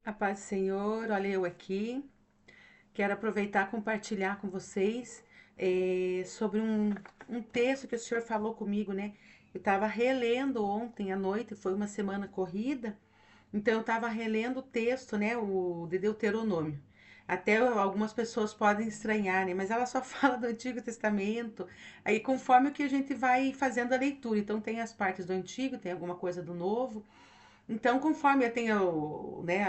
A paz do Senhor, olha eu aqui. Quero aproveitar e compartilhar com vocês sobre um texto que o Senhor falou comigo, né? Eu estava relendo ontem à noite, foi uma semana corrida, então eu estava relendo o texto, né? O de Deuteronômio. Até algumas pessoas podem estranhar, né? Mas ela só fala do Antigo Testamento, aí conforme o que a gente vai fazendo a leitura. Então tem as partes do Antigo, tem alguma coisa do Novo. Então, conforme eu tenho, né,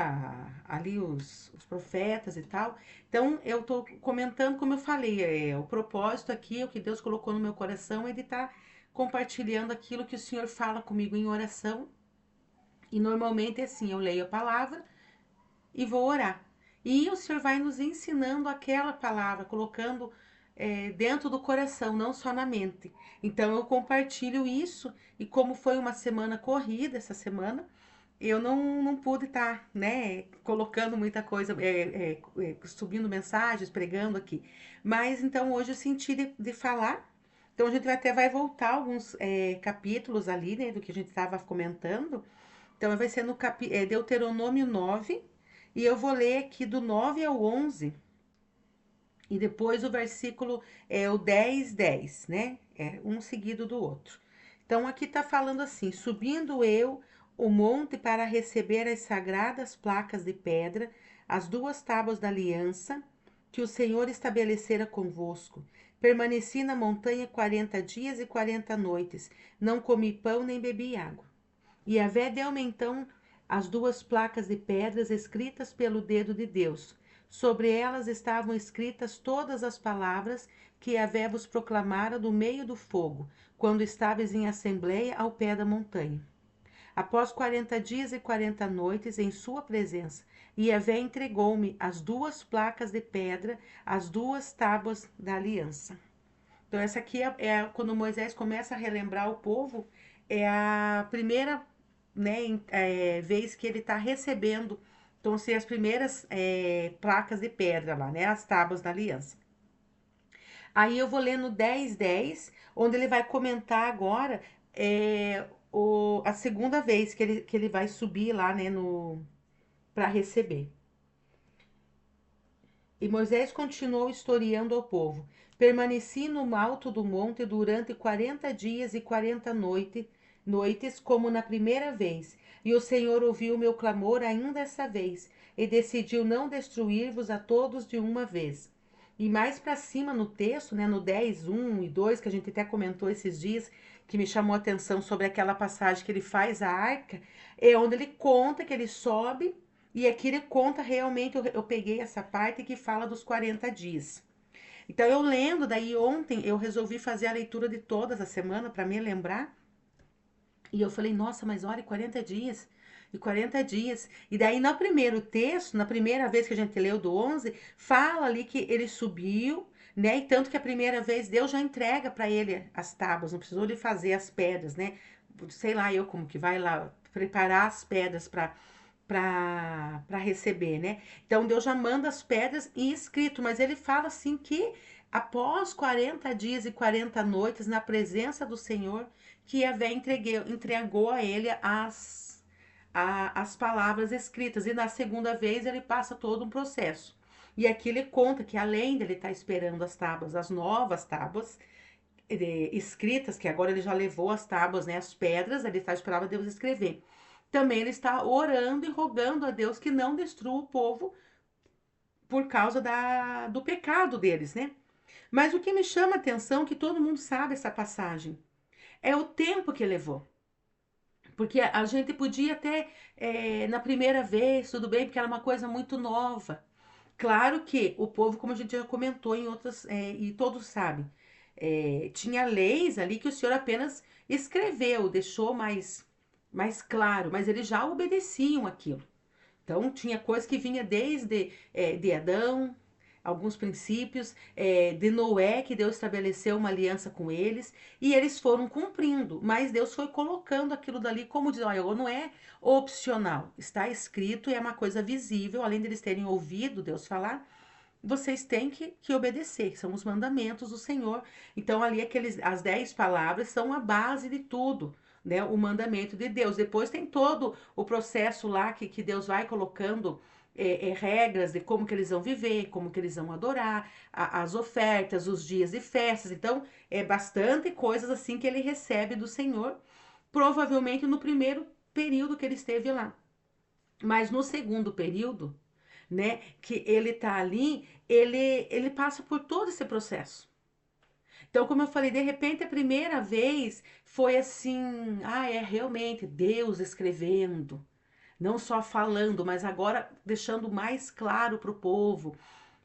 ali os profetas e tal, então eu estou comentando, como eu falei, o propósito aqui, o que Deus colocou no meu coração, é de estar compartilhando aquilo que o Senhor fala comigo em oração. E normalmente é assim, eu leio a palavra e vou orar. E o Senhor vai nos ensinando aquela palavra, colocando dentro do coração, não só na mente. Então eu compartilho isso, e como foi uma semana corrida essa semana, eu não pude estar, né, colocando muita coisa, subindo mensagens, pregando aqui. Mas então hoje eu senti de falar. Então a gente até vai voltar alguns capítulos ali, né, do que a gente estava comentando. Então vai ser no Deuteronômio 9, e eu vou ler aqui do 9 ao 11, e depois o versículo é o 10, 10, né? É um seguido do outro. Então aqui está falando assim: subindo eu o monte para receber as sagradas placas de pedra, as duas tábuas da aliança que o Senhor estabelecera convosco. Permaneci na montanha 40 dias e 40 noites, não comi pão nem bebi água. E Yahvé deu-me então as duas placas de pedras escritas pelo dedo de Deus. Sobre elas estavam escritas todas as palavras que Yahvé vos proclamara do meio do fogo, quando estáveis em assembleia ao pé da montanha. Após 40 dias e 40 noites em sua presença, Yahvé entregou-me as duas placas de pedra, as duas tábuas da aliança. Então, essa aqui quando Moisés começa a relembrar o povo, é a primeira, né, vez que ele está recebendo. Então, assim, as primeiras placas de pedra lá, né, as tábuas da aliança. Aí eu vou ler no 10:10, onde ele vai comentar agora a segunda vez que ele vai subir lá, né, para receber. E Moisés continuou historiando ao povo: permaneci no alto do monte durante 40 dias e 40 noites, como na primeira vez. E o Senhor ouviu o meu clamor ainda essa vez, e decidiu não destruir-vos a todos de uma vez. E mais para cima no texto, né, no 10, 1 e 2, que a gente até comentou esses dias, que me chamou a atenção sobre aquela passagem que ele faz a arca, é onde ele conta que ele sobe, e aqui ele conta realmente, eu peguei essa parte que fala dos 40 dias. Então, eu lendo, daí ontem eu resolvi fazer a leitura de todas a semana para me lembrar. E eu falei, nossa, mas olha, 40 dias. E 40 dias. E daí, no primeiro texto, na primeira vez que a gente leu do 11, fala ali que ele subiu, né? E tanto que a primeira vez Deus já entrega para ele as tábuas, não precisou ele fazer as pedras, né? Sei lá eu como que vai lá preparar as pedras para receber, né? Então Deus já manda as pedras e escrito, mas ele fala assim que após 40 dias e 40 noites na presença do Senhor, que Yahvé entregou a ele as palavras escritas. E na segunda vez ele passa todo um processo. E aqui ele conta que além dele estar esperando as tábuas, as novas tábuas escritas, que agora ele já levou as tábuas, né, as pedras, ele está esperando Deus escrever. Também ele está orando e rogando a Deus que não destrua o povo por causa do pecado deles, né? Mas o que me chama a atenção, que todo mundo sabe essa passagem, é o tempo que levou. Porque a gente podia até, na primeira vez, tudo bem, porque era uma coisa muito nova. Claro que o povo, como a gente já comentou em outras, e todos sabem, tinha leis ali que o Senhor apenas escreveu, deixou mais claro, mas eles já obedeciam aquilo. Então, tinha coisa que vinha desde de Adão, alguns princípios, de Noé, que Deus estabeleceu uma aliança com eles, e eles foram cumprindo, mas Deus foi colocando aquilo dali, como diz, olha, não é opcional, está escrito e é uma coisa visível, além deles terem ouvido Deus falar, vocês têm que obedecer, que são os mandamentos do Senhor. Então, ali, as 10 palavras são a base de tudo. né, o mandamento de Deus. Depois tem todo o processo lá que Deus vai colocando regras de como que eles vão viver, como que eles vão adorar, as ofertas, os dias de festas. Então, é bastante coisas assim que ele recebe do Senhor, provavelmente no primeiro período que ele esteve lá. Mas no segundo período, né, que ele tá ali, ele passa por todo esse processo. Então, como eu falei, de repente a primeira vez foi assim, é realmente Deus escrevendo, não só falando, mas agora deixando mais claro para o povo,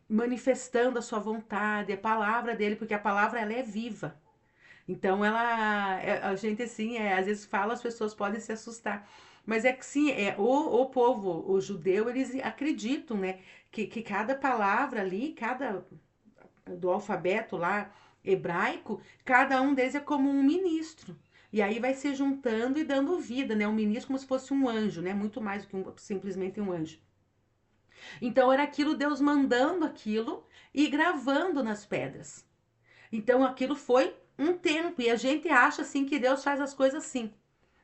manifestando a sua vontade, a palavra dele, porque a palavra ela é viva. Então a gente assim, às vezes fala, as pessoas podem se assustar. Mas é que sim, o povo, o judeu, eles acreditam, né? Que cada palavra ali, cada do alfabeto lá hebraico, cada um deles é como um ministro. E aí vai se juntando e dando vida, né? Um ministro como se fosse um anjo, né? Muito mais do que simplesmente um anjo. Então era aquilo, Deus mandando aquilo e gravando nas pedras. Então aquilo foi um tempo e a gente acha assim que Deus faz as coisas assim.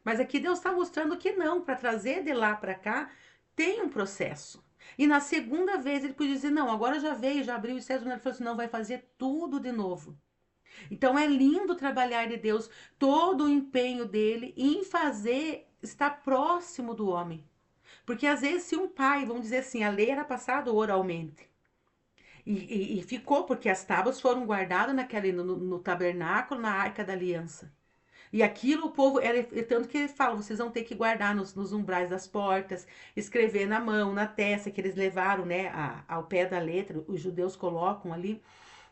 Mas aqui Deus está mostrando que não, para trazer de lá para cá tem um processo. E na segunda vez ele podia dizer: não, agora já veio, já abriu os céus, ele falou assim: não, vai fazer tudo de novo. Então é lindo trabalhar de Deus, todo o empenho dele em fazer estar próximo do homem. Porque às vezes, se um pai, vamos dizer assim, a lei era passada oralmente. E ficou, porque as tábuas foram guardadas no tabernáculo, na arca da aliança. E aquilo o povo, tanto que ele fala, vocês vão ter que guardar nos umbrais das portas, escrever na mão, na testa, que eles levaram, né, ao pé da letra, os judeus colocam ali.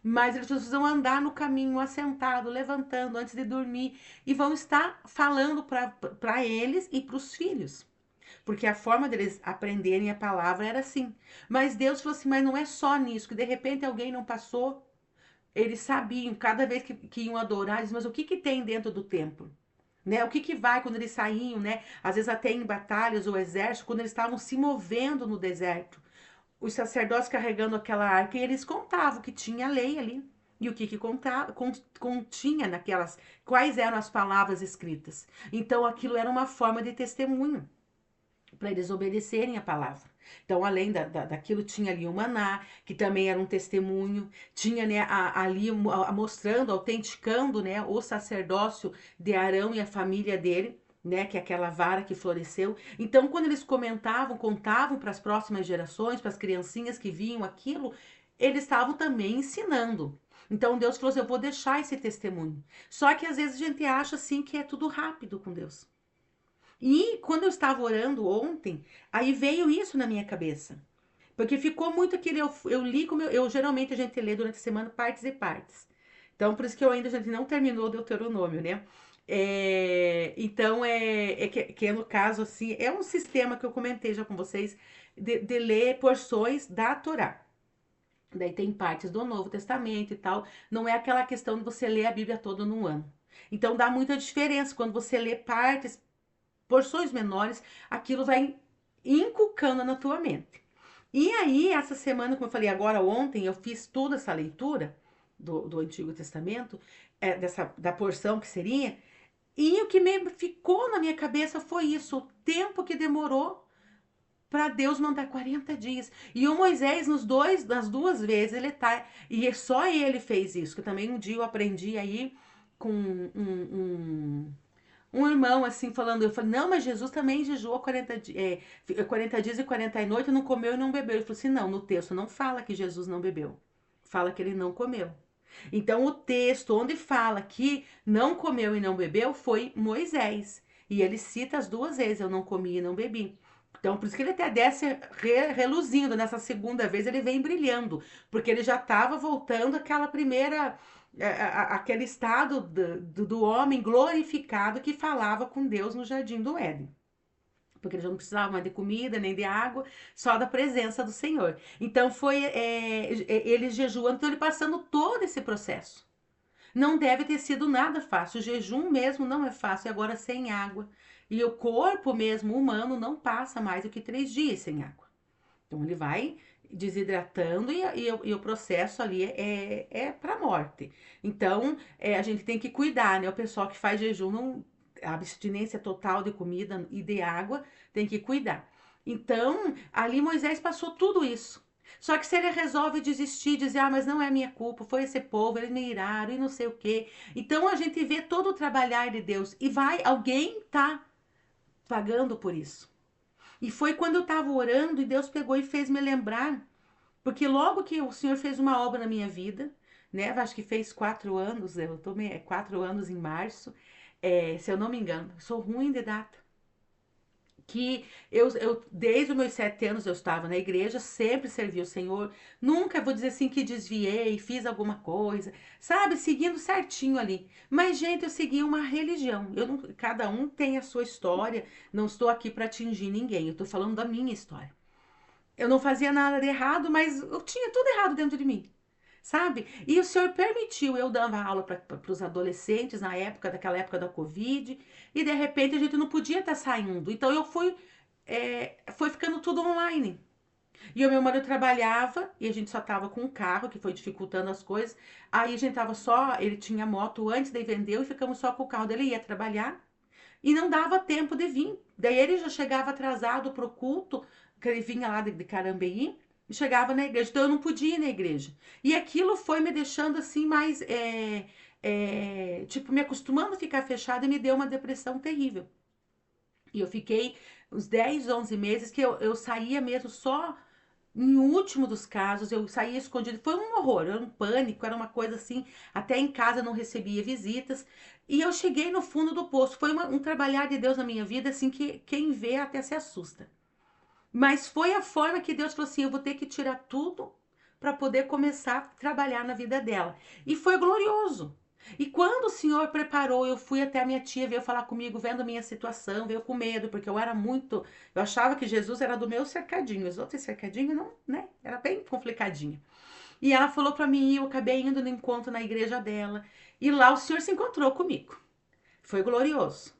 Mas eles precisam andar no caminho, assentado, levantando antes de dormir, e vão estar falando para eles e para os filhos. Porque a forma deles aprenderem a palavra era assim. Mas Deus falou assim: mas não é só nisso, que de repente alguém não passou. Eles sabiam, cada vez que iam adorar, eles, mas o que tem dentro do templo? Né? O que vai quando eles saíam, né? Às vezes até em batalhas ou exército, quando eles estavam se movendo no deserto. Os sacerdotes carregando aquela arca, e eles contavam que tinha lei ali. E o que continha naquelas, quais eram as palavras escritas. Então aquilo era uma forma de testemunho para eles obedecerem a palavra. Então, além daquilo, tinha ali o maná, que também era um testemunho, tinha, né, ali mostrando, autenticando, né, o sacerdócio de Arão e a família dele, né, que é aquela vara que floresceu. Então, quando eles contavam para as próximas gerações, para as criancinhas que viam aquilo, eles estavam também ensinando. Então Deus falou assim: eu vou deixar esse testemunho. Só que às vezes a gente acha assim que é tudo rápido com Deus. E quando eu estava orando ontem, aí veio isso na minha cabeça. Porque ficou muito aquilo, eu li como geralmente a gente lê durante a semana partes e partes. Então, por isso que a gente não terminou o Deuteronômio, né? Então, que no caso, assim, é um sistema que eu comentei já com vocês, de ler porções da Torá. Daí tem partes do Novo Testamento e tal. Não é aquela questão de você ler a Bíblia toda num ano. Então, dá muita diferença quando você lê partes, porções menores, aquilo vai inculcando na tua mente. E aí, essa semana, como eu falei agora, ontem, eu fiz toda essa leitura do Antigo Testamento, da porção que seria, e o que me ficou na minha cabeça foi isso, o tempo que demorou para Deus mandar 40 dias. E o Moisés, nas duas vezes, ele tá. E só ele fez isso, que também um dia eu aprendi aí com um irmão assim falando, eu falei: não, mas Jesus também jejuou 40 dias e 40 noites, não comeu e não bebeu. Ele falou assim: não, no texto não fala que Jesus não bebeu, fala que ele não comeu. Então o texto onde fala que não comeu e não bebeu foi Moisés, e ele cita as duas vezes: eu não comi e não bebi. Então, por isso que ele até desce reluzindo. Nessa segunda vez, ele vem brilhando, porque ele já estava voltando àquela primeira, aquele estado do homem glorificado que falava com Deus no jardim do Éden. Porque ele já não precisava mais de comida, nem de água, só da presença do Senhor. Então, ele jejuando, então ele passando todo esse processo. Não deve ter sido nada fácil. O jejum mesmo não é fácil, e agora sem água. E o corpo mesmo humano não passa mais do que 3 dias sem água. Então ele vai desidratando e o processo ali é para morte. Então a gente tem que cuidar, né? O pessoal que faz jejum não, a abstinência total de comida e de água, tem que cuidar. Então, ali Moisés passou tudo isso. Só que se ele resolve desistir, dizer, ah, mas não é minha culpa, foi esse povo, eles me iraram e não sei o quê. Então a gente vê todo o trabalhar de Deus e alguém tá pagando por isso. E foi quando eu estava orando e Deus pegou e fez me lembrar, porque logo que o Senhor fez uma obra na minha vida, né? Acho que fez 4 anos, eu tomei 4 anos em março, se eu não me engano, sou ruim de data. Que desde os meus 7 anos eu estava na igreja, sempre servi o Senhor, nunca vou dizer assim que desviei, fiz alguma coisa, sabe, seguindo certinho ali. Mas, gente, eu segui uma religião. Eu não, cada um tem a sua história, não estou aqui para atingir ninguém, eu estou falando da minha história. Eu não fazia nada de errado, mas eu tinha tudo errado dentro de mim, sabe? E o Senhor permitiu, eu dava aula para os adolescentes na época, daquela época da Covid, e de repente a gente não podia estar saindo. Então eu foi ficando tudo online. E o meu marido trabalhava e a gente só tava com o carro, que foi dificultando as coisas. Aí a gente tava só, ele tinha moto antes, daí vendeu e ficamos só com o carro dele, ia trabalhar e não dava tempo de vir. Daí ele já chegava atrasado pro culto, que ele vinha lá de Carambeí, e chegava na igreja. Então eu não podia ir na igreja. E aquilo foi me deixando assim mais, tipo, me acostumando a ficar fechada e me deu uma depressão terrível. E eu fiquei uns 10, 11 meses que eu saía mesmo só em último dos casos, eu saía escondido. Foi um horror, era um pânico, era uma coisa assim. Até em casa eu não recebia visitas. E eu cheguei no fundo do poço. Foi um trabalhar de Deus na minha vida, assim, que quem vê até se assusta. Mas foi a forma que Deus falou assim: eu vou ter que tirar tudo para poder começar a trabalhar na vida dela. E foi glorioso. E quando o Senhor preparou, eu fui até a minha tia, veio falar comigo, vendo a minha situação, veio com medo, porque eu era muito. Eu achava que Jesus era do meu cercadinho, os outros cercadinhos não, né? Era bem complicadinho. E ela falou para mim, eu acabei indo no encontro na igreja dela, e lá o Senhor se encontrou comigo. Foi glorioso.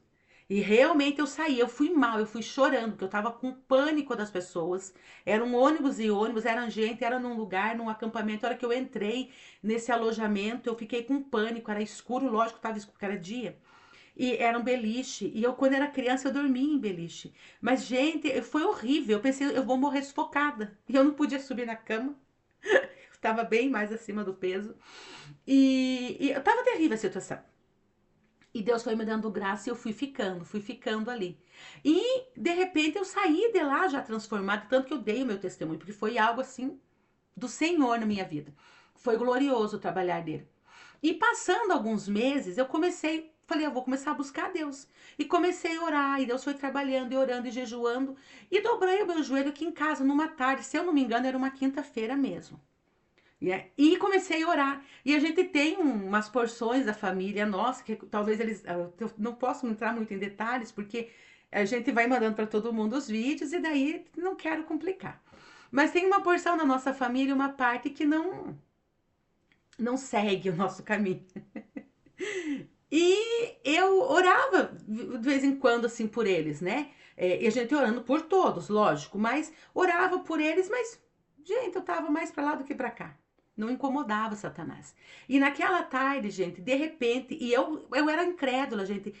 E realmente eu saí, eu fui mal, eu fui chorando, porque eu tava com pânico das pessoas. Era um ônibus e ônibus, era gente, era num lugar, num acampamento. A hora que eu entrei nesse alojamento, eu fiquei com pânico, era escuro, lógico, tava escuro, porque era dia. E era um beliche. E eu, quando era criança, eu dormia em beliche. Mas, gente, foi horrível. Eu pensei, eu vou morrer sufocada. E eu não podia subir na cama. Eu tava bem mais acima do peso. E tava terrível a situação. E Deus foi me dando graça e eu fui ficando ali. E de repente eu saí de lá já transformada, tanto que eu dei o meu testemunho, porque foi algo assim do Senhor na minha vida. Foi glorioso o trabalhar dele. E passando alguns meses, eu comecei, falei, eu vou começar a buscar Deus. E comecei a orar, e Deus foi trabalhando e orando e jejuando. E dobrei o meu joelho aqui em casa numa tarde, se eu não me engano, era uma quinta-feira mesmo. E comecei a orar. E a gente tem umas porções da família nossa, que talvez eles. Eu não posso entrar muito em detalhes, porque a gente vai mandando para todo mundo os vídeos, e daí não quero complicar. Mas tem uma porção da nossa família, uma parte que não segue o nosso caminho. E eu orava de vez em quando, assim, por eles, né? E a gente orando por todos, lógico, mas orava por eles, mas, gente, eu tava mais pra lá do que pra cá. Não incomodava Satanás. E naquela tarde, gente, de repente, e eu era incrédula, gente.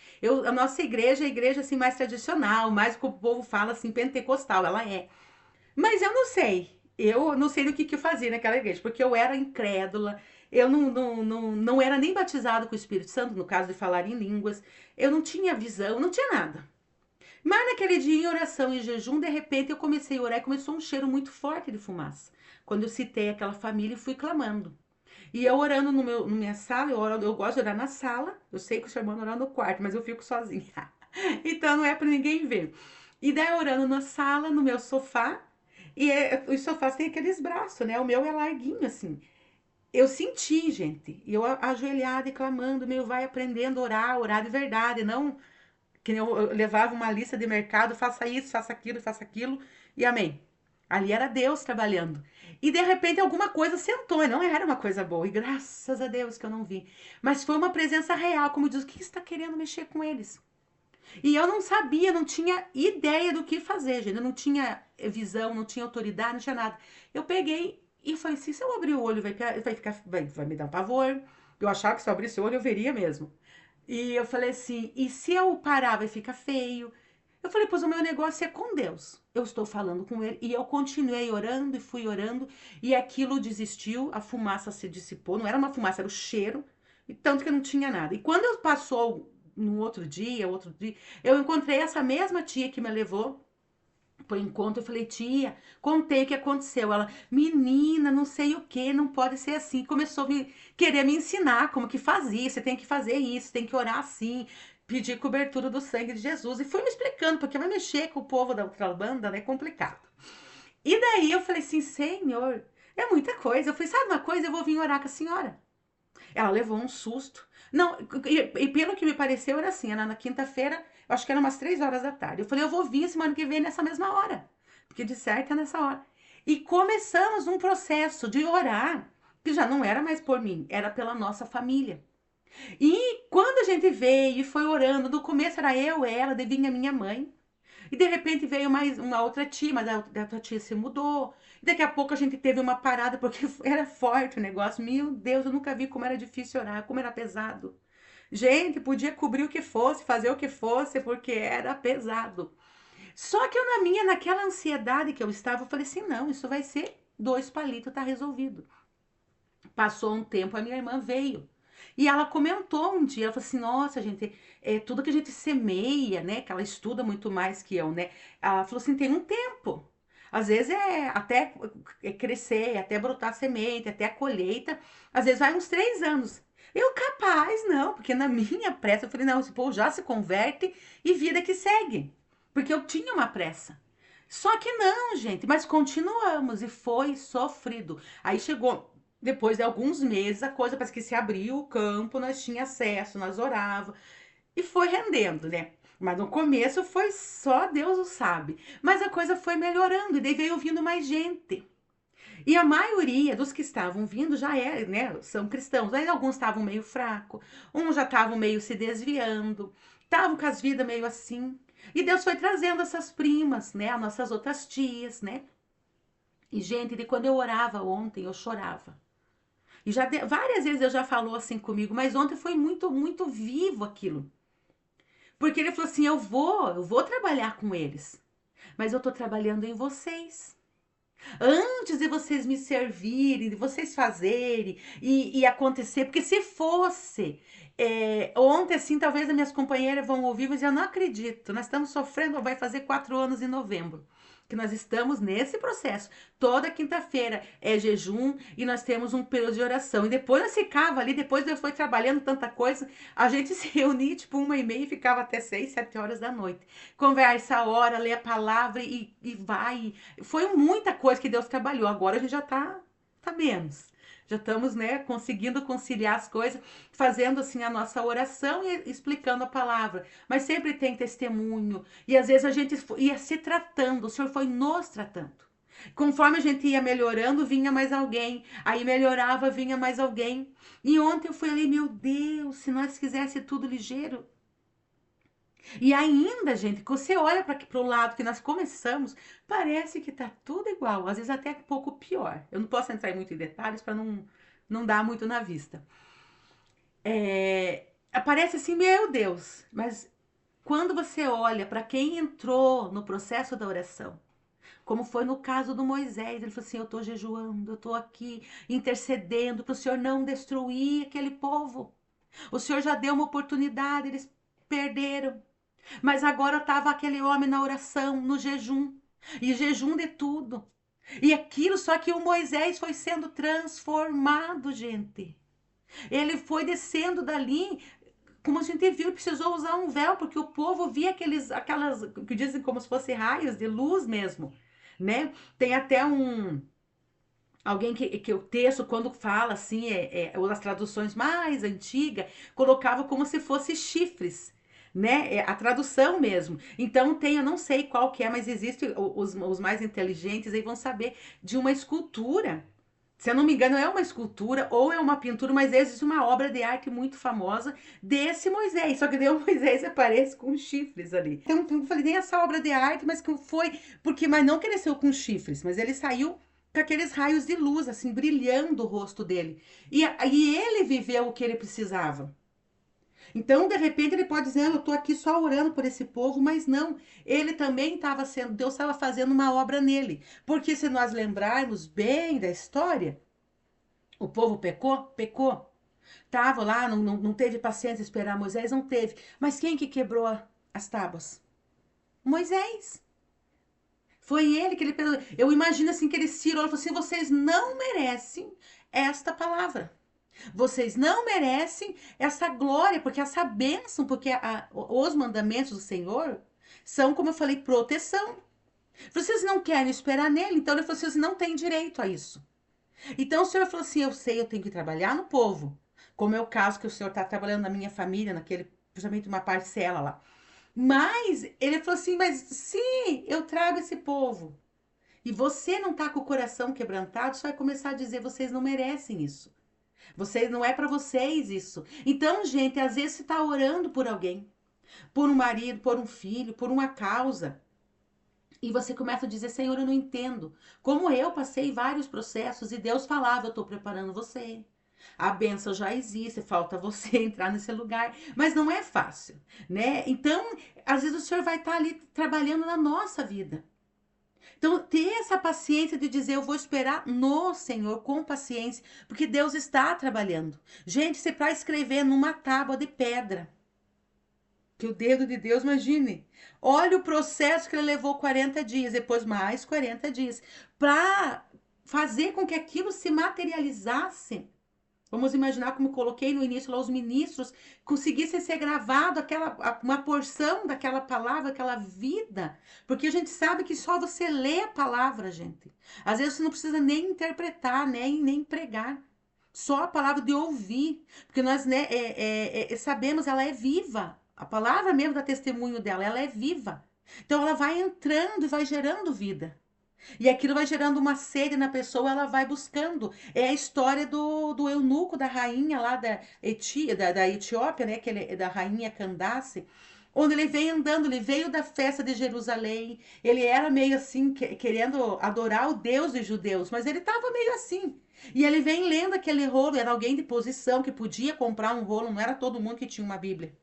A nossa igreja é a igreja assim mais tradicional, mais como o povo fala assim, pentecostal, ela é. Mas eu não sei. Eu não sei do que eu fazia naquela igreja, porque eu era incrédula, eu não era nem batizado com o Espírito Santo, no caso de falar em línguas, eu não tinha visão, não tinha nada. Mas naquele dia, em oração e jejum, de repente eu comecei a orar e começou um cheiro muito forte de fumaça. Quando eu citei aquela família e fui clamando. E eu orando no minha sala, eu gosto de orar na sala, eu sei que o seu irmão ora no quarto, mas eu fico sozinha. Então não é para ninguém ver. E daí orando na sala, no meu sofá, e os sofás têm aqueles braços, né? O meu é larguinho, assim. Eu senti, gente, e eu ajoelhada e clamando, meu, vai aprendendo a orar, orar de verdade, não que eu levava uma lista de mercado, faça isso, faça aquilo, e amém. Ali era Deus trabalhando. E de repente alguma coisa sentou, e não era uma coisa boa, e graças a Deus que eu não vi. Mas foi uma presença real, como diz, o que está querendo mexer com eles? E eu não sabia, não tinha ideia do que fazer, gente. Eu não tinha visão, não tinha autoridade, não tinha nada. Eu peguei e falei assim: se eu abrir o olho, vai me dar um pavor. Eu achava que se eu abrisse o olho, eu veria mesmo. E eu falei assim, e se eu parar vai ficar feio? Eu falei, pois o meu negócio é com Deus. Eu estou falando com ele. E eu continuei orando e fui orando. E aquilo desistiu, a fumaça se dissipou. Não era uma fumaça, era o cheiro. E tanto que não tinha nada. E quando eu passou no outro dia, eu encontrei essa mesma tia que me levou por encontro. Eu falei, tia, contei o que aconteceu. Ela, menina, não sei o que, não pode ser assim. Começou a querer me ensinar como que fazia. Você tem que fazer isso, tem que orar assim, pedir cobertura do sangue de Jesus. E fui me explicando, porque vai mexer com o povo da outra banda, né? É complicado. E daí eu falei assim, Senhor, é muita coisa. Eu falei, sabe uma coisa? Eu vou vir orar com a senhora. Ela levou um susto. Não, e pelo que me pareceu era assim, era na quinta-feira, eu acho que era umas 3 horas da tarde. Eu falei, eu vou vir semana que vem nessa mesma hora. Porque de certo é nessa hora. E começamos um processo de orar, que já não era mais por mim, era pela nossa família. E quando a gente veio e foi orando, no começo era eu, ela, daí vinha minha mãe. E de repente veio mais uma outra tia, mas a outra tia se mudou. E daqui a pouco a gente teve uma parada, porque era forte o negócio. Meu Deus, eu nunca vi como era difícil orar, como era pesado. Gente, podia cobrir o que fosse, fazer o que fosse, porque era pesado. Só que eu, naquela ansiedade que eu estava, eu falei assim: não, isso vai ser 2 palitos, tá resolvido. Passou um tempo, a minha irmã veio. E ela comentou um dia, ela falou assim, nossa, gente, tudo que a gente semeia, né, que ela estuda muito mais que eu, né, ela falou assim, tem um tempo. Às vezes é até crescer, até brotar semente, até a colheita, às vezes vai uns 3 anos. Eu capaz, não, porque na minha pressa, eu falei, não, esse povo já se converte e vida que segue. Porque eu tinha uma pressa. Só que não, gente, mas continuamos e foi sofrido. Aí chegou depois de alguns meses, a coisa parece que se abriu o campo, nós tinha acesso, nós orava e foi rendendo, né? Mas no começo foi só Deus o sabe. Mas a coisa foi melhorando e daí veio vindo mais gente. E a maioria dos que estavam vindo já é, né, são cristãos. Aí alguns estavam meio fraco, uns já estavam meio se desviando, estavam com as vidas meio assim. E Deus foi trazendo essas primas, né, as nossas outras tias, né? E gente, de quando eu orava ontem, eu chorava. E várias vezes Deus já falou assim comigo, mas ontem foi muito, muito vivo aquilo. Porque ele falou assim: eu vou trabalhar com eles, mas eu tô trabalhando em vocês. Antes de vocês me servirem, de vocês fazerem e acontecer, porque se fosse ontem, assim, talvez as minhas companheiras vão ouvir, mas eu não acredito. Nós estamos sofrendo, vai fazer 4 anos em novembro. Que nós estamos nesse processo. Toda quinta-feira é jejum e nós temos um período de oração. E depois nós ficava ali, depois eu fui trabalhando tanta coisa, a gente se reunia tipo 1h30 e ficava até 6, 7 horas da noite. Conversa a hora, lê a palavra e vai. Foi muita coisa que Deus trabalhou. Agora a gente já tá menos. Já estamos, né, conseguindo conciliar as coisas, fazendo assim a nossa oração e explicando a palavra. Mas sempre tem testemunho. E às vezes a gente ia se tratando, o Senhor foi nos tratando. Conforme a gente ia melhorando, vinha mais alguém. Aí melhorava, vinha mais alguém. E ontem eu fui ali, meu Deus, se nós fizesse tudo ligeiro. E ainda, gente, quando você olha para o lado que nós começamos, parece que tá tudo igual, às vezes até um pouco pior. Eu não posso entrar muito em detalhes para não dar muito na vista. Aparece assim, meu Deus, mas quando você olha para quem entrou no processo da oração, como foi no caso do Moisés, ele falou assim: eu estou jejuando, eu estou aqui intercedendo para o Senhor não destruir aquele povo. O Senhor já deu uma oportunidade, eles perderam. Mas agora estava aquele homem na oração, no jejum, e jejum de tudo. E aquilo, só que o Moisés foi sendo transformado, gente. Ele foi descendo dali, como a gente viu, precisou usar um véu, porque o povo via aquelas, que dizem como se fossem raios de luz mesmo, né? Tem até alguém que o texto, quando fala assim, as traduções mais antigas, colocava como se fosse chifres, né? A tradução mesmo. Então tem, eu não sei qual que é, mas existe, os mais inteligentes aí vão saber, de uma escultura. Se eu não me engano, é uma escultura ou é uma pintura, mas existe uma obra de arte muito famosa desse Moisés. Só que daí o Moisés aparece com chifres ali. Então, eu falei, nem essa obra de arte, mas que foi. Mas não que ele saiu com chifres, mas ele saiu com aqueles raios de luz, assim, brilhando o rosto dele. E ele viveu o que ele precisava. Então, de repente, ele pode dizer, eu estou aqui só orando por esse povo, mas não. Ele também estava sendo, Deus estava fazendo uma obra nele. Porque se nós lembrarmos bem da história, o povo pecou? Pecou. Tava lá, não teve paciência de esperar Moisés? Não teve. Mas quem que quebrou as tábuas? Moisés. Foi ele que ele perdoou. Eu imagino assim que ele se tirou e falou assim: vocês não merecem esta palavra. Vocês não merecem essa glória, porque essa bênção, porque os mandamentos do Senhor são, como eu falei, proteção. Vocês não querem esperar nele, então ele falou assim: vocês não têm direito a isso. Então o Senhor falou assim: eu sei, eu tenho que trabalhar no povo. Como é o caso que o Senhor está trabalhando na minha família, principalmente uma parcela lá. Mas ele falou assim: mas se eu trago esse povo e você não tá com o coração quebrantado, você vai começar a dizer: vocês não merecem isso. Vocês não é para vocês isso. Então, gente, às vezes você está orando por alguém, por um marido, por um filho, por uma causa. E você começa a dizer: Senhor, eu não entendo. Como eu passei vários processos e Deus falava: eu estou preparando você. A bênção já existe, falta você entrar nesse lugar. Mas não é fácil, né? Então, às vezes o Senhor vai estar ali trabalhando na nossa vida. Então, ter essa paciência de dizer, eu vou esperar no Senhor com paciência, porque Deus está trabalhando. Gente, se para escrever numa tábua de pedra, que o dedo de Deus, imagine. Olha o processo que ele levou 40 dias, depois mais 40 dias, para fazer com que aquilo se materializasse. Vamos imaginar, como eu coloquei no início lá, os ministros conseguissem ser gravado uma porção daquela palavra, aquela vida. Porque a gente sabe que só você lê a palavra, gente. Às vezes você não precisa nem interpretar, nem pregar. Só a palavra de ouvir. Porque nós, né, sabemos, ela é viva. A palavra mesmo dá testemunho dela, ela é viva. Então ela vai entrando e vai gerando vida. E aquilo vai gerando uma sede na pessoa, ela vai buscando. É a história do eunuco, da rainha lá da Etiópia, né? Da rainha Candace, onde ele veio andando, ele veio da festa de Jerusalém. Ele era meio assim, querendo adorar o Deus dos judeus, mas ele estava meio assim. E ele vem lendo aquele rolo, era alguém de posição que podia comprar um rolo, não era todo mundo que tinha uma Bíblia.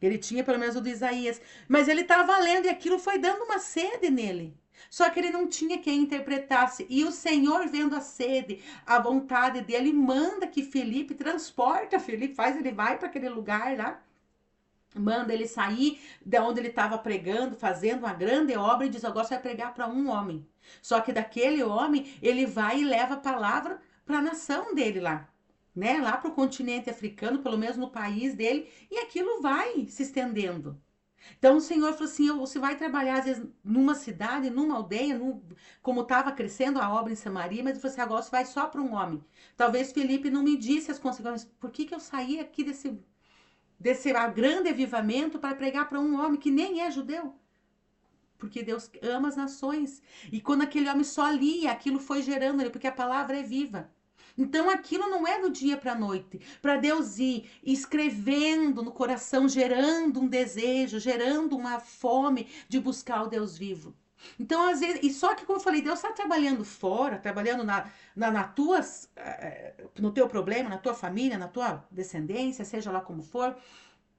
Ele tinha pelo menos o de Isaías, mas ele estava lendo e aquilo foi dando uma sede nele. Só que ele não tinha quem interpretasse. E o Senhor, vendo a sede, a vontade dele, manda que Felipe transporta Felipe, ele vai para aquele lugar lá, manda ele sair de onde ele estava pregando, fazendo uma grande obra, e diz: agora você vai pregar para um homem. Só que daquele homem, ele vai e leva a palavra para a nação dele lá, né? Lá para o continente africano, pelo menos no país dele, e aquilo vai se estendendo. Então o Senhor falou assim: você vai trabalhar às vezes numa cidade, numa aldeia, como estava crescendo a obra em Samaria, mas ele falou assim: agora você vai só para um homem. Talvez Felipe não me disse as consequências. Por que eu saí aqui desse grande avivamento para pregar para um homem que nem é judeu? Porque Deus ama as nações. E quando aquele homem só lia, aquilo foi gerando ele, porque a palavra é viva. Então aquilo não é do dia para a noite. Para Deus ir escrevendo no coração, gerando um desejo, gerando uma fome de buscar o Deus vivo. Então, às vezes, e só que, como eu falei, Deus está trabalhando fora, trabalhando no teu problema, na tua família, na tua descendência, seja lá como for,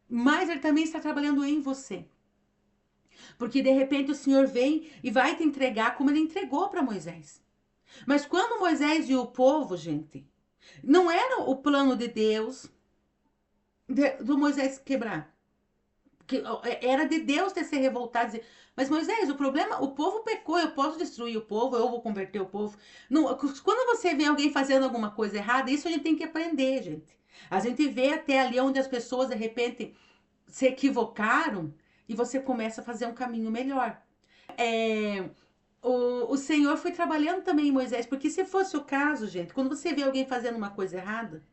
mas Ele também está trabalhando em você. Porque de repente o Senhor vem e vai te entregar como Ele entregou para Moisés. Mas quando Moisés e o povo, gente, não era o plano de Deus do Moisés quebrar. Era de Deus ter se revoltado e dizer: mas Moisés, o problema, o povo pecou, eu posso destruir o povo, eu vou converter o povo. Não, quando você vê alguém fazendo alguma coisa errada, isso a gente tem que aprender, gente. A gente vê até ali onde as pessoas de repente se equivocaram e você começa a fazer um caminho melhor. É, o Senhor foi trabalhando também em Moisés, porque se fosse o caso, gente, quando você vê alguém fazendo uma coisa errada,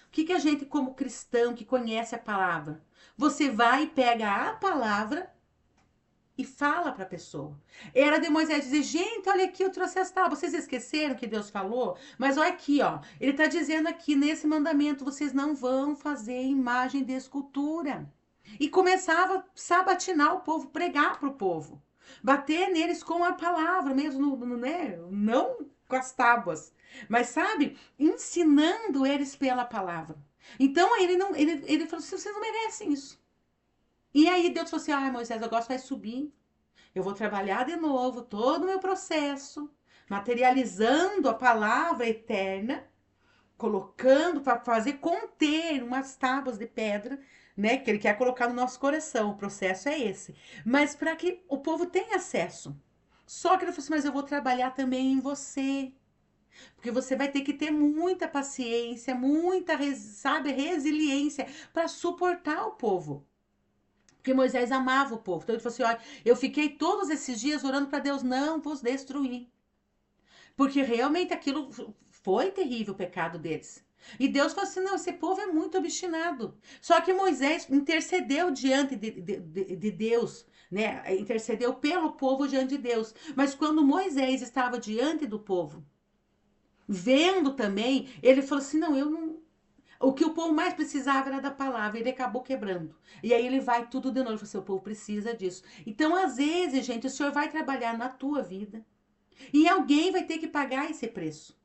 o que a gente, como cristão que conhece a palavra, você vai e pega a palavra e fala para a pessoa. Era de Moisés dizer: gente, olha aqui, eu trouxe as tábuas. Vocês esqueceram que Deus falou? Mas olha aqui, ó. Ele está dizendo aqui nesse mandamento: vocês não vão fazer imagem de escultura. E começava a sabatinar o povo, pregar para o povo. Bater neles com a palavra mesmo, né? Não com as tábuas. Mas sabe, ensinando eles pela palavra. Então aí ele falou assim, vocês não merecem isso. E aí Deus falou assim, Moisés, agora você vai subir. Eu vou trabalhar de novo todo o meu processo, materializando a palavra eterna, colocando para fazer conter umas tábuas de pedra, né? Que ele quer colocar no nosso coração. O processo é esse. Mas para que o povo tenha acesso. Só que ele falou assim, mas eu vou trabalhar também em você. Porque você vai ter que ter muita paciência, muita, sabe, resiliência para suportar o povo. Porque Moisés amava o povo. Então ele falou assim: olha, eu fiquei todos esses dias orando para Deus não vos destruir. Porque realmente aquilo foi terrível o pecado deles. E Deus falou assim: não, esse povo é muito obstinado. Só que Moisés intercedeu diante de Deus, né? Intercedeu pelo povo diante de Deus. Mas quando Moisés estava diante do povo, vendo também, ele falou assim: não, eu não. O que o povo mais precisava era da palavra, ele acabou quebrando. E aí ele vai tudo de novo. Ele falou assim, o povo precisa disso. Então, às vezes, gente, o Senhor vai trabalhar na tua vida e alguém vai ter que pagar esse preço.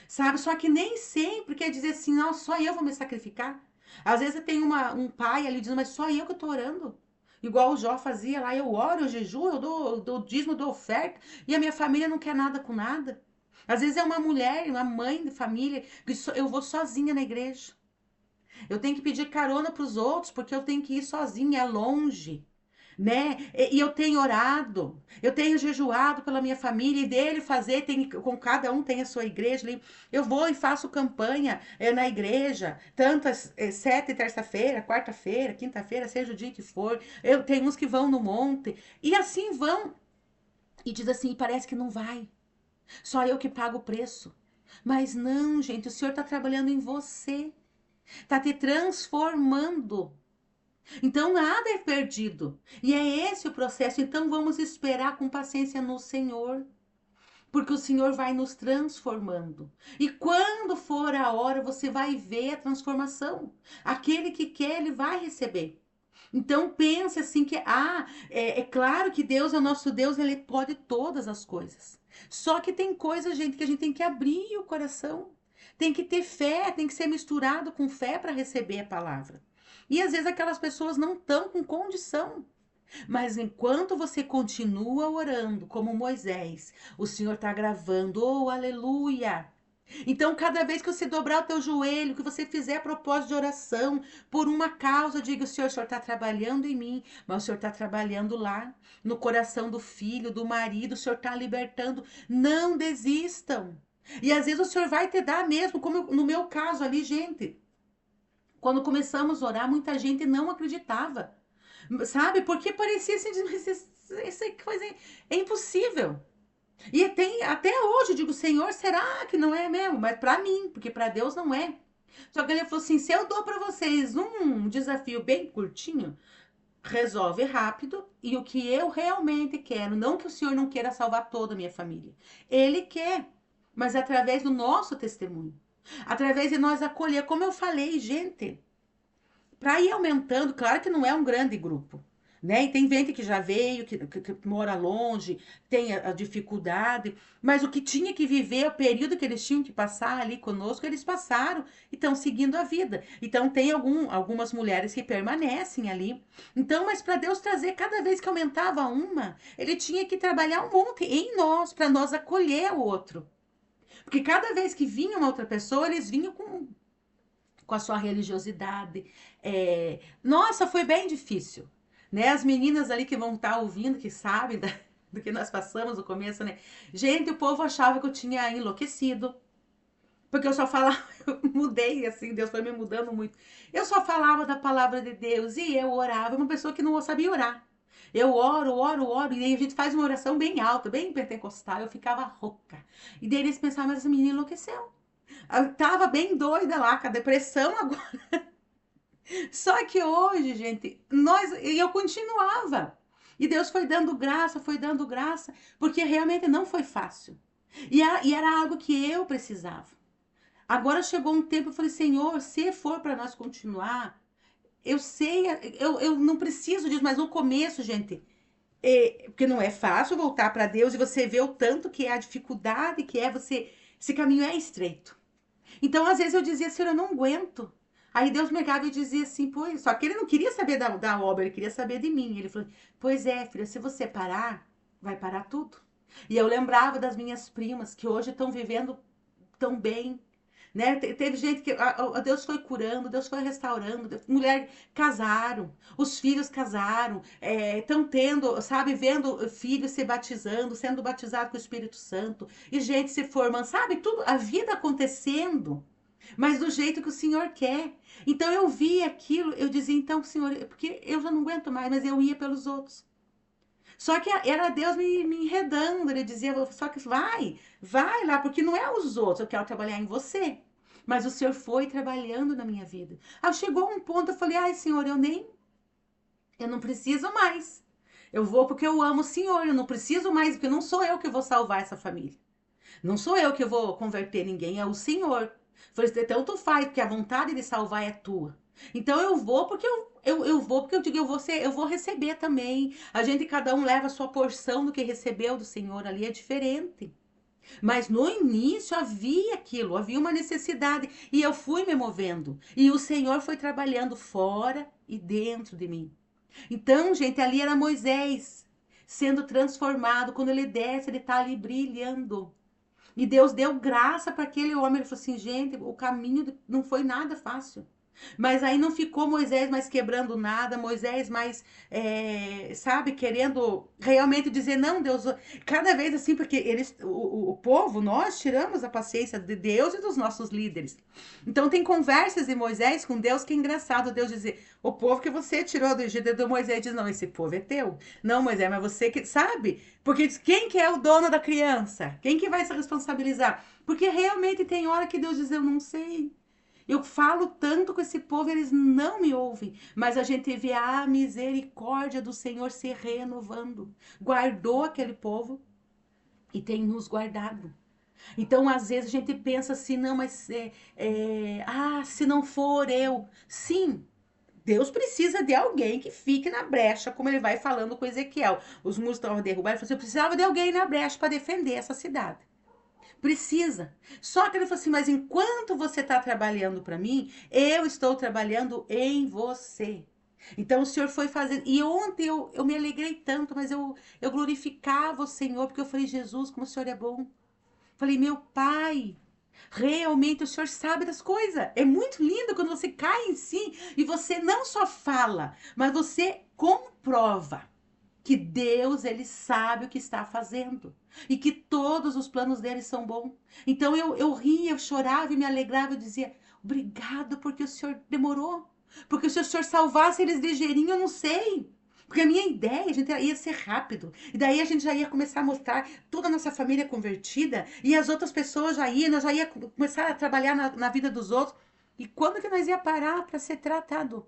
Sabe? Só que nem sempre quer dizer assim, não, só eu vou me sacrificar. Às vezes tem um pai ali dizendo, mas só eu que estou orando. Igual o Jó fazia lá, eu oro, eu jejuo, eu dou dízimo, eu dou oferta, e a minha família não quer nada com nada. Às vezes é uma mulher, uma mãe de família, que eu vou sozinha na igreja. Eu tenho que pedir carona para os outros, porque eu tenho que ir sozinha, é longe, né? E eu tenho orado, eu tenho jejuado pela minha família e dele fazer, tem, com cada um tem a sua igreja ali. Eu vou e faço campanha na igreja, tantas, 7 terça-feira, quarta-feira, quinta-feira, seja o dia que for. Eu tenho uns que vão no monte, e assim vão. E diz assim, parece que não vai. Só eu que pago o preço. Mas não, gente, o Senhor está trabalhando em você. Está te transformando. Então nada é perdido. E é esse o processo. Então vamos esperar com paciência no Senhor. Porque o Senhor vai nos transformando. E quando for a hora, você vai ver a transformação. Aquele que quer, ele vai receber. Então pense assim que, é claro que Deus é o nosso Deus, ele pode todas as coisas. Só que tem coisas, gente, que a gente tem que abrir o coração. Tem que ter fé, tem que ser misturado com fé para receber a palavra. E às vezes aquelas pessoas não estão com condição. Mas enquanto você continua orando, como Moisés, o Senhor está gravando, oh, aleluia! Então, cada vez que você dobrar o teu joelho, que você fizer propósito de oração por uma causa, diga: o Senhor está trabalhando em mim, mas o Senhor está trabalhando lá, no coração do filho, do marido, o Senhor está libertando. Não desistam. E às vezes o Senhor vai te dar mesmo, como no meu caso ali, gente. Quando começamos a orar, muita gente não acreditava. Sabe? Porque parecia assim, mas essa coisa é impossível. E tem até hoje, eu digo, Senhor, será que não é mesmo? Mas para mim, porque para Deus não é. Só que ele falou assim: se eu dou para vocês um desafio bem curtinho, resolve rápido e o que eu realmente quero, não que o Senhor não queira salvar toda a minha família. Ele quer, mas através do nosso testemunho, através de nós acolher, como eu falei, gente, para ir aumentando, claro que não é um grande grupo, né? E tem gente que já veio, que mora longe, tem a dificuldade, mas o que tinha que viver, o período que eles tinham que passar ali conosco, eles passaram e estão seguindo a vida. Então, tem algumas mulheres que permanecem ali. Então, mas para Deus trazer, cada vez que aumentava uma, ele tinha que trabalhar um monte em nós, para nós acolher o outro. Porque cada vez que vinha uma outra pessoa, eles vinham com a sua religiosidade. Nossa, foi bem difícil, né? As meninas ali que vão estar ouvindo, que sabem do que nós passamos no começo, né? Gente, o povo achava que eu tinha enlouquecido, porque eu só falava, eu mudei assim, Deus foi me mudando muito. Eu só falava da palavra de Deus e eu orava, uma pessoa que não sabia orar. Eu oro, oro, oro, e aí a gente faz uma oração bem alta, bem pentecostal, eu ficava rouca. E daí eles pensavam, mas essa menina enlouqueceu. Eu tava bem doida lá, com a depressão agora. Só que hoje, gente, e eu continuava. E Deus foi dando graça, porque realmente não foi fácil. E era algo que eu precisava. Agora chegou um tempo, eu falei, Senhor, se for para nós continuar, eu sei, eu não preciso disso, mas no começo, gente, porque não é fácil voltar para Deus e você vê o tanto que é a dificuldade que é você, esse caminho é estreito. Então, às vezes eu dizia, Senhor, eu não aguento. Aí Deus me pegava e dizia assim, pois, só que ele não queria saber da obra, ele queria saber de mim. Ele falou, pois é, filha, se você parar, vai parar tudo. E eu lembrava das minhas primas, que hoje estão vivendo tão bem, né? Teve gente que Deus foi curando, Deus foi restaurando, mulher casaram, os filhos casaram, estão tendo, sabe, vendo filhos se batizando, sendo batizado com o Espírito Santo, e gente se formando, sabe, tudo, a vida acontecendo, mas do jeito que o Senhor quer. Então eu vi aquilo, eu dizia, então, Senhor, porque eu já não aguento mais, mas eu ia pelos outros. Só que era Deus me enredando, ele dizia, só que vai lá, porque não é os outros, eu quero trabalhar em você. Mas o Senhor foi trabalhando na minha vida. Aí chegou um ponto, eu falei, ai, Senhor, eu não preciso mais. Eu vou porque eu amo o Senhor, eu não preciso mais, porque não sou eu que vou salvar essa família. Não sou eu que vou converter ninguém, é o Senhor. Falei, então tu faz, porque a vontade de salvar é tua. Então eu vou porque eu vou porque eu digo, eu vou receber também. A gente, cada um leva a sua porção do que recebeu do Senhor, ali é diferente. Mas no início havia aquilo, havia uma necessidade. E eu fui me movendo. E o Senhor foi trabalhando fora e dentro de mim. Então, gente, ali era Moisés sendo transformado. Quando ele desce, ele está ali brilhando. E Deus deu graça para aquele homem. Ele falou assim, gente, o caminho não foi nada fácil. Mas aí não ficou Moisés mais quebrando nada, Moisés mais, sabe, querendo realmente dizer, não, Deus, cada vez assim, porque eles, o povo, nós tiramos a paciência de Deus e dos nossos líderes. Então tem conversas de Moisés com Deus que é engraçado, Deus dizer, o povo que você tirou do Egito, do Moisés diz, não, esse povo é teu. Não, Moisés, mas você que, sabe? Porque diz, quem que é o dono da criança? Quem que vai se responsabilizar? Porque realmente tem hora que Deus diz, eu não sei. Eu falo tanto com esse povo, eles não me ouvem. Mas a gente vê a misericórdia do Senhor se renovando. Guardou aquele povo e tem nos guardado. Então, às vezes, a gente pensa assim, não, mas se não for eu. Sim, Deus precisa de alguém que fique na brecha, como ele vai falando com Ezequiel. Os muros estavam derrubados, ele falou assim, eu precisava de alguém na brecha para defender essa cidade. Precisa. Só que ele falou assim, mas enquanto você está trabalhando para mim, eu estou trabalhando em você. Então o Senhor foi fazendo. E ontem eu me alegrei tanto, mas eu glorificava o Senhor, porque eu falei, Jesus, como o Senhor é bom. Falei, meu Pai, realmente o Senhor sabe das coisas. É muito lindo quando você cai em si e você não só fala, mas você comprova que Deus, ele sabe o que está fazendo e que todos os planos dele são bons. Então eu ria, eu chorava e me alegrava, eu dizia, obrigado porque o Senhor demorou, porque se o Senhor salvasse eles ligeirinho, eu não sei. Porque a minha ideia, a gente ia ser rápido. E daí a gente já ia começar a mostrar toda a nossa família convertida. E as outras pessoas nós já ia começar a trabalhar na vida dos outros. E quando que nós ia parar para ser tratado?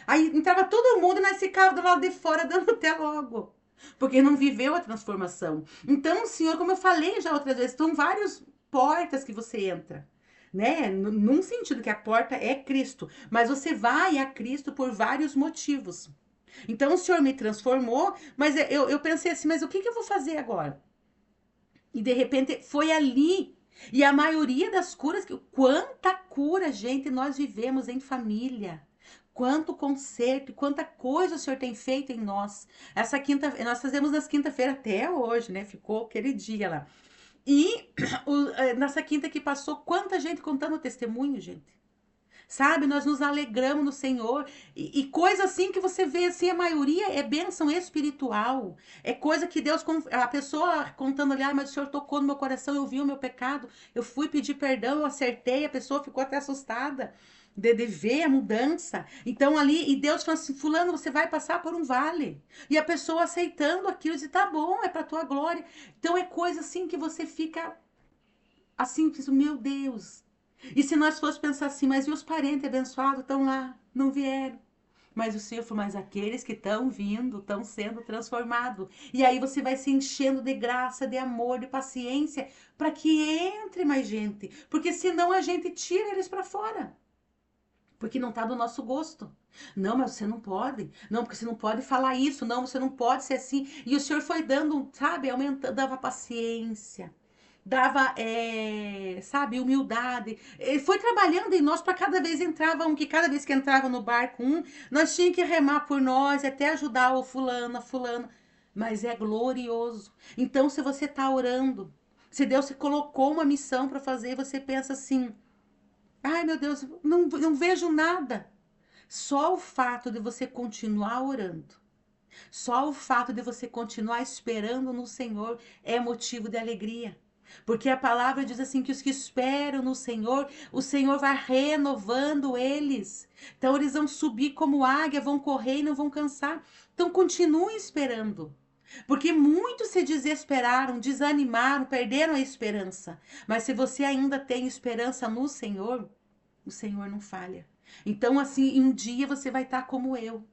Aí entrava todo mundo e nós ficávamos do lado de fora dando até logo. Porque não viveu a transformação. Então, Senhor, como eu falei já outras vezes, são várias portas que você entra. Né? Num sentido que a porta é Cristo. Mas você vai a Cristo por vários motivos. Então, o Senhor me transformou, mas eu pensei assim, mas o que eu vou fazer agora? E de repente foi ali. E a maioria das curas, quanta cura, gente, nós vivemos em família. Quanto conserto, quanta coisa o Senhor tem feito em nós. Essa quinta, nós fazemos nas quinta-feira até hoje, né? Ficou aquele dia lá. E nessa quinta que passou, quanta gente contando testemunho, gente. Sabe, nós nos alegramos no Senhor. E coisa assim que você vê, assim, a maioria é bênção espiritual. É coisa que Deus, a pessoa contando ali, mas o Senhor tocou no meu coração, eu vi o meu pecado, eu fui pedir perdão, eu acertei, a pessoa ficou até assustada de ver a mudança. Então ali, e Deus falou assim, fulano, você vai passar por um vale. E a pessoa aceitando aquilo, diz, tá bom, é pra tua glória. Então é coisa assim que você fica, assim, meu Deus. E se nós fosse pensar assim, mas e os parentes abençoados estão lá, não vieram? Mas o Senhor falou, mas aqueles que estão vindo, estão sendo transformados. E aí você vai se enchendo de graça, de amor, de paciência, para que entre mais gente. Porque senão a gente tira eles para fora. Porque não está do nosso gosto. Não, mas você não pode. Não, porque você não pode falar isso. Não, você não pode ser assim. E o Senhor foi dando, sabe, aumentando, dava paciência. dava, sabe, humildade. Ele foi trabalhando em nós para cada vez entrava um, que cada vez que entrava no barco um, nós tínhamos que remar por nós, até ajudar o fulano, a fulana. Mas é glorioso. Então, se você está orando, se Deus se colocou uma missão para fazer, você pensa assim: ai meu Deus, não vejo nada. Só o fato de você continuar orando, só o fato de você continuar esperando no Senhor é motivo de alegria. Porque a palavra diz assim que os que esperam no Senhor, o Senhor vai renovando eles. Então eles vão subir como águia, vão correr e não vão cansar. Então continue esperando. Porque muitos se desesperaram, desanimaram, perderam a esperança. Mas se você ainda tem esperança no Senhor, o Senhor não falha. Então, assim, um dia você vai estar como eu,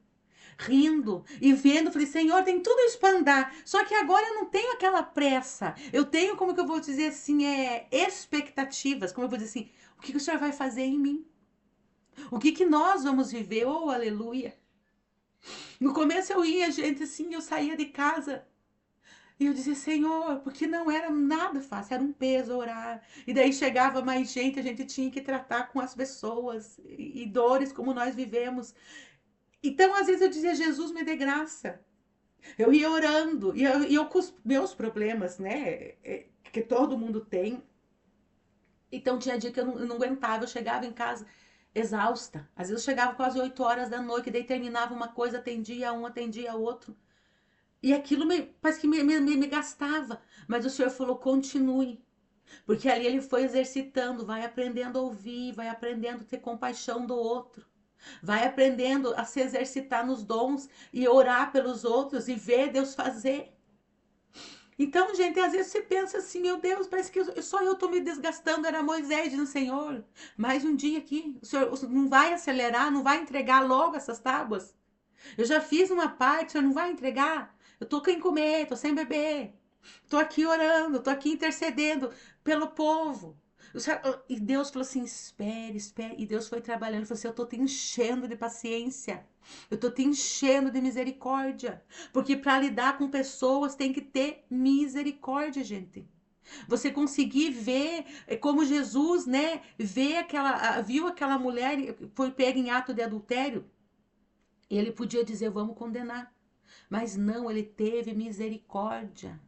rindo e vendo, falei, Senhor, tem tudo isso para andar, só que agora eu não tenho aquela pressa, eu tenho, como que eu vou dizer assim, expectativas, como eu vou dizer assim, o que o Senhor vai fazer em mim? O que nós vamos viver? Oh, aleluia! No começo eu ia, gente, assim, eu saía de casa e eu dizia, Senhor, porque não era nada fácil, era um peso orar. E daí chegava mais gente, a gente tinha que tratar com as pessoas e dores como nós vivemos. Então, às vezes eu dizia, Jesus, me dê graça. Eu ia orando, e eu com os meus problemas, né? Que todo mundo tem. Então tinha dia que eu não aguentava, eu chegava em casa exausta. Às vezes eu chegava quase 8 horas da noite, daí terminava uma coisa, atendia um, atendia outro. E aquilo parece que me gastava. Mas o Senhor falou: continue. Porque ali ele foi exercitando, vai aprendendo a ouvir, vai aprendendo a ter compaixão do outro. Vai aprendendo a se exercitar nos dons e orar pelos outros e ver Deus fazer. Então, gente, às vezes você pensa assim, meu Deus, parece que só eu estou me desgastando, era Moisés no Senhor. Mais um dia aqui, o Senhor não vai acelerar, não vai entregar logo essas tábuas? Eu já fiz uma parte, o Senhor não vai entregar? Eu tô sem comer, tô sem beber. Tô aqui orando, tô aqui intercedendo pelo povo. E Deus falou assim: espere, espere. E Deus foi trabalhando. Falou assim: eu tô te enchendo de paciência. Eu tô te enchendo de misericórdia. Porque para lidar com pessoas tem que ter misericórdia, gente. Você conseguir ver como Jesus, né, viu aquela mulher, foi pega em ato de adultério. E ele podia dizer: vamos condenar. Mas não, ele teve misericórdia.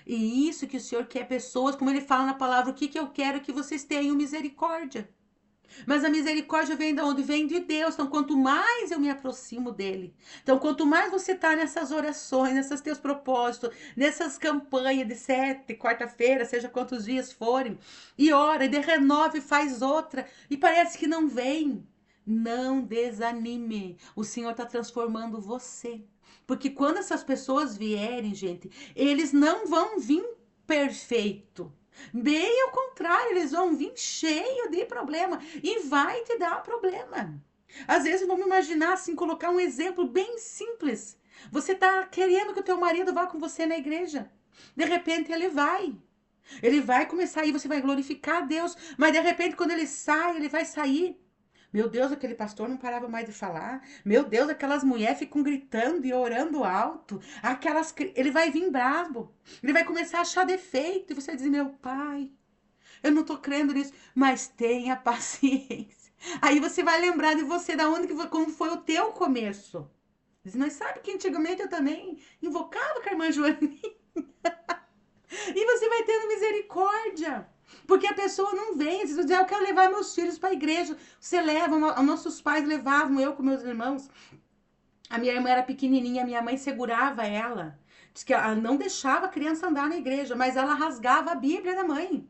E isso que o Senhor quer, pessoas, como ele fala na palavra, o que, que eu quero que vocês tenham misericórdia. Mas a misericórdia vem de onde? Vem de Deus. Então, quanto mais eu me aproximo dele, então, quanto mais você está nessas orações, nesses teus propósitos, nessas campanhas de 7, quarta-feira, seja quantos dias forem, e ora, e de renova e faz outra, e parece que não vem. Não desanime. O Senhor está transformando você. Porque quando essas pessoas vierem, gente, eles não vão vir perfeito. Bem ao contrário, eles vão vir cheio de problema e vai te dar problema. Às vezes vamos imaginar assim, colocar um exemplo bem simples. Você está querendo que o teu marido vá com você na igreja. De repente ele vai. Ele vai começar e você vai glorificar a Deus, mas de repente quando ele sai, ele vai sair. Meu Deus, aquele pastor não parava mais de falar. Meu Deus, aquelas mulheres ficam gritando e orando alto. Ele vai vir bravo. Ele vai começar a achar defeito. E você vai dizer, meu pai, eu não tô crendo nisso. Mas tenha paciência. Aí você vai lembrar de você, da onde como foi o teu começo. Mas sabe que antigamente eu também invocava com a irmã Joaninha. E você vai tendo misericórdia. Porque a pessoa não vem, você diz, eu quero levar meus filhos para a igreja. Você leva, nossos pais levavam, eu com meus irmãos. A minha irmã era pequenininha, a minha mãe segurava ela. Diz que ela não deixava a criança andar na igreja, mas ela rasgava a Bíblia da mãe.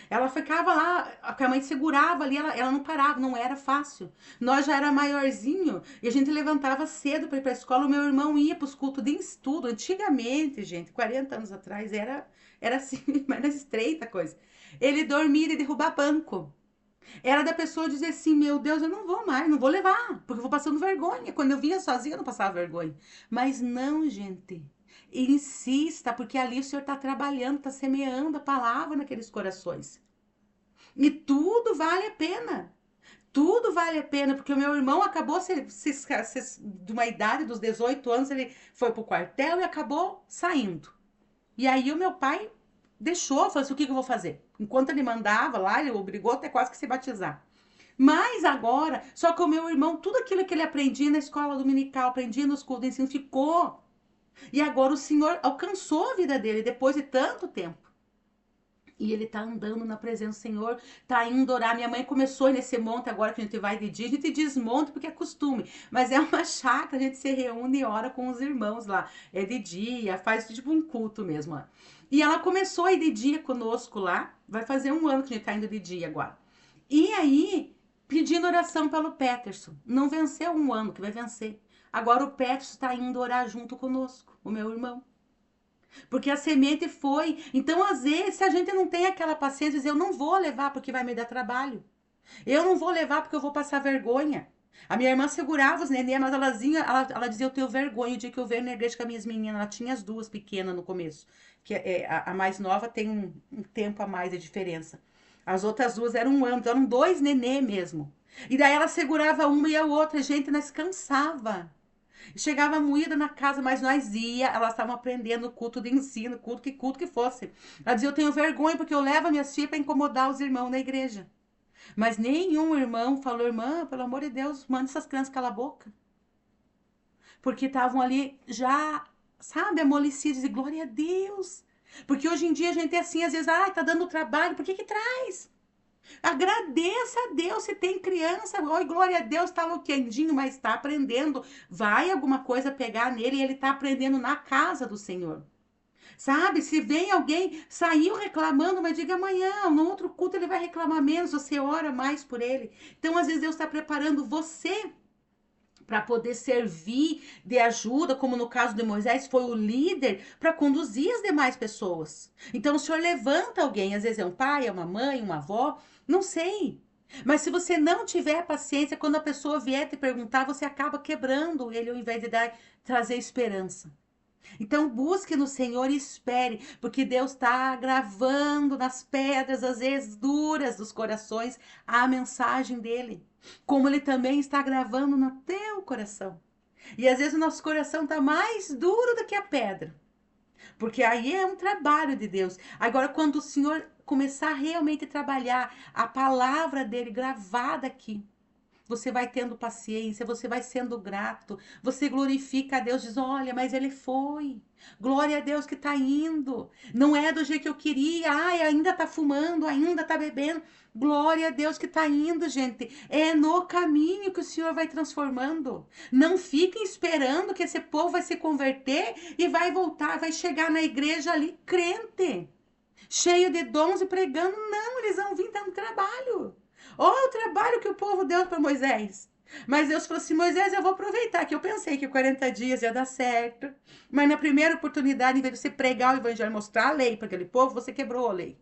Ela ficava lá, a mãe segurava ali, ela não parava, não era fácil. Nós já era maiorzinho e a gente levantava cedo para ir para a escola. O meu irmão ia para os cultos de estudo. Antigamente, gente, 40 anos atrás, era assim, mais estreita a coisa. Ele dormia e derrubar banco. Era da pessoa dizer assim: meu Deus, eu não vou mais, não vou levar, porque eu vou passando vergonha. Quando eu vinha sozinha, eu não passava vergonha. Mas não, gente. Insista, porque ali o Senhor está trabalhando, está semeando a palavra naqueles corações. E tudo vale a pena. Tudo vale a pena, porque o meu irmão acabou de uma idade dos 18 anos, ele foi pro quartel e acabou saindo. E aí o meu pai deixou, falou assim, o que que eu vou fazer? Enquanto ele mandava lá, ele obrigou até quase que se batizar. Mas agora, só que o meu irmão, tudo aquilo que ele aprendia na escola dominical, aprendia nos cultos de ensino, ficou. E agora o Senhor alcançou a vida dele depois de tanto tempo. E ele tá andando na presença do Senhor, tá indo orar. Minha mãe começou nesse monte agora que a gente vai de dia, a gente desmonta porque é costume. Mas é uma chácara, a gente se reúne e ora com os irmãos lá. É de dia, faz tipo um culto mesmo. Ó. E ela começou a ir de dia conosco lá. Vai fazer um ano que a gente tá indo de dia agora. E aí, pedindo oração pelo Peterson. Não venceu um ano, que vai vencer. Agora o Peterson está indo orar junto conosco, o meu irmão. Porque a semente foi. Então, às vezes, se a gente não tem aquela paciência, dizer, eu não vou levar porque vai me dar trabalho. Eu não vou levar porque eu vou passar vergonha. A minha irmã segurava os neném, mas ela dizia, eu tenho vergonha. O dia que eu veio na igreja com as minhas meninas, ela tinha as duas pequenas no começo. Que a mais nova tem um tempo a mais de diferença. As outras duas eram um ano, então eram dois nenê mesmo. E daí ela segurava uma e a outra, gente, nós cansava. Chegava moída na casa, mas nós ia, elas estavam aprendendo culto de ensino, culto que fosse. Ela dizia, eu tenho vergonha porque eu levo a minhas filhas para incomodar os irmãos na igreja. Mas nenhum irmão falou, irmã, pelo amor de Deus, manda essas crianças calar a boca. Porque estavam ali já, sabe, amolecidos e glória a Deus. Porque hoje em dia a gente é assim, às vezes, tá dando trabalho, por que que traz? Agradeça a Deus se tem criança. Oi, glória a Deus, tá loquendinho, mas está aprendendo. Vai alguma coisa pegar nele e ele está aprendendo na casa do Senhor. Sabe? Se vem alguém, saiu reclamando, mas diga amanhã, no outro culto ele vai reclamar menos, você ora mais por ele. Então, às vezes, Deus está preparando você para poder servir de ajuda, como no caso de Moisés, foi o líder para conduzir as demais pessoas. Então o Senhor levanta alguém, às vezes é um pai, é uma mãe, uma avó, não sei. Mas se você não tiver paciência, quando a pessoa vier te perguntar, você acaba quebrando ele ao invés de trazer esperança. Então busque no Senhor e espere, porque Deus está gravando nas pedras, às vezes duras dos corações, a mensagem dele. Como ele também está gravando no teu coração. E às vezes o nosso coração está mais duro do que a pedra. Porque aí é um trabalho de Deus. Agora, quando o Senhor começar realmente a trabalhar a palavra dele gravada aqui, você vai tendo paciência, você vai sendo grato, você glorifica a Deus, diz: olha, mas ele foi. Glória a Deus que está indo. Não é do jeito que eu queria. Ai, ainda está fumando, ainda está bebendo. Glória a Deus que está indo, gente. É no caminho que o Senhor vai transformando. Não fiquem esperando que esse povo vai se converter e vai voltar, vai chegar na igreja ali crente, cheio de dons e pregando. Não, eles vão vir dando trabalho. Olha o trabalho que o povo deu para Moisés. Mas Deus falou assim, Moisés, eu vou aproveitar, que eu pensei que 40 dias ia dar certo. Mas na primeira oportunidade, em vez de você pregar o evangelho, mostrar a lei para aquele povo, você quebrou a lei.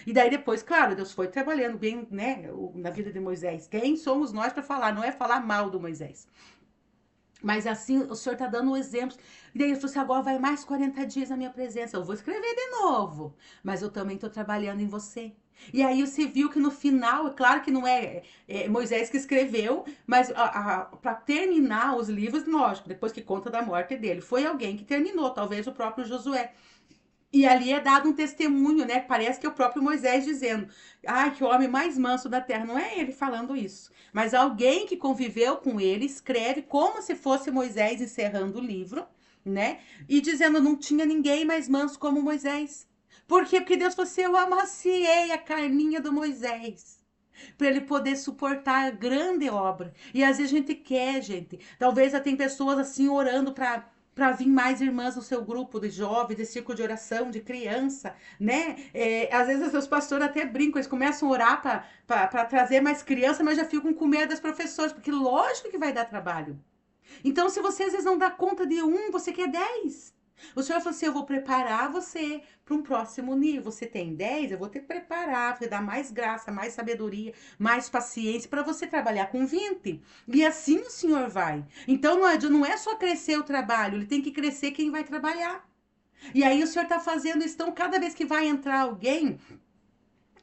E daí depois, claro, Deus foi trabalhando bem, né, na vida de Moisés. Quem somos nós para falar? Não é falar mal do Moisés. Mas assim, o Senhor está dando exemplos. E daí ele falou assim, agora vai mais 40 dias na minha presença. Eu vou escrever de novo. Mas eu também estou trabalhando em você. E aí você viu que no final, é claro que não é Moisés que escreveu, mas para terminar os livros, lógico, depois que conta da morte dele, foi alguém que terminou, talvez o próprio Josué. E ali é dado um testemunho, né? Parece que é o próprio Moisés dizendo: ai, que homem mais manso da terra. Não é ele falando isso. Mas alguém que conviveu com ele escreve como se fosse Moisés encerrando o livro, né? E dizendo: não tinha ninguém mais manso como Moisés. Por quê? Porque Deus falou assim: eu amaciei a carninha do Moisés para ele poder suportar a grande obra. E às vezes a gente quer, gente. Talvez tem pessoas assim orando para vir mais irmãs no seu grupo de jovens, de círculo de oração, de criança, né? Às vezes os pastores até brincam, eles começam a orar para trazer mais criança, mas já ficam com medo das professoras, porque lógico que vai dar trabalho. Então, se você às vezes não dá conta de um, você quer 10. O Senhor falou assim: eu vou preparar você para um próximo nível. Você tem 10, eu vou te preparar, vou dar mais graça, mais sabedoria, mais paciência para você trabalhar com 20. E assim o Senhor vai. Então não é só crescer o trabalho, ele tem que crescer quem vai trabalhar. E aí o Senhor está fazendo isso. Então, cada vez que vai entrar alguém,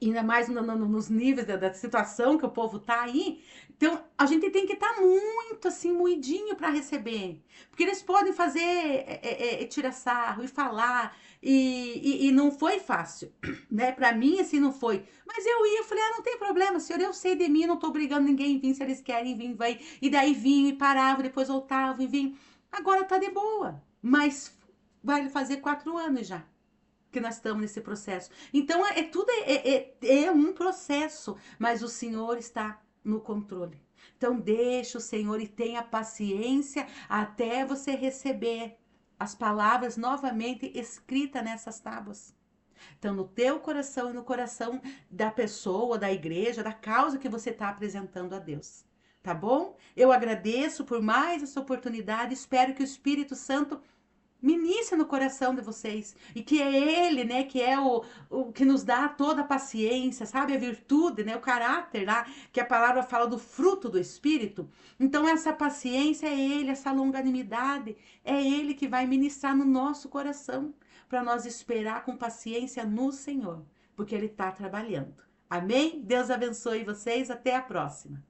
ainda mais nos níveis da situação que o povo tá aí. Então, a gente tem que estar muito assim, moidinho para receber. Porque eles podem fazer, tirar sarro e falar, e não foi fácil, né? Para mim, assim, não foi. Mas eu falei, não tem problema, senhor, eu sei de mim, não tô obrigando ninguém a vir, se eles querem vir, vai. E daí vinham e paravam, depois voltavam e vinham. Agora tá de boa, mas vai fazer 4 anos já que nós estamos nesse processo. Então, tudo é um processo, mas o Senhor está no controle. Então, deixa o Senhor e tenha paciência até você receber as palavras novamente escritas nessas tábuas. Então, no teu coração e no coração da pessoa, da igreja, da causa que você está apresentando a Deus. Tá bom? Eu agradeço por mais essa oportunidade. Espero que o Espírito Santo ministra no coração de vocês. E que é Ele, né, que é o que nos dá toda a paciência, sabe? A virtude, né? O caráter lá, que a palavra fala do fruto do Espírito. Então, essa paciência é Ele, essa longanimidade, é Ele que vai ministrar no nosso coração, para nós esperar com paciência no Senhor, porque Ele está trabalhando. Amém? Deus abençoe vocês. Até a próxima.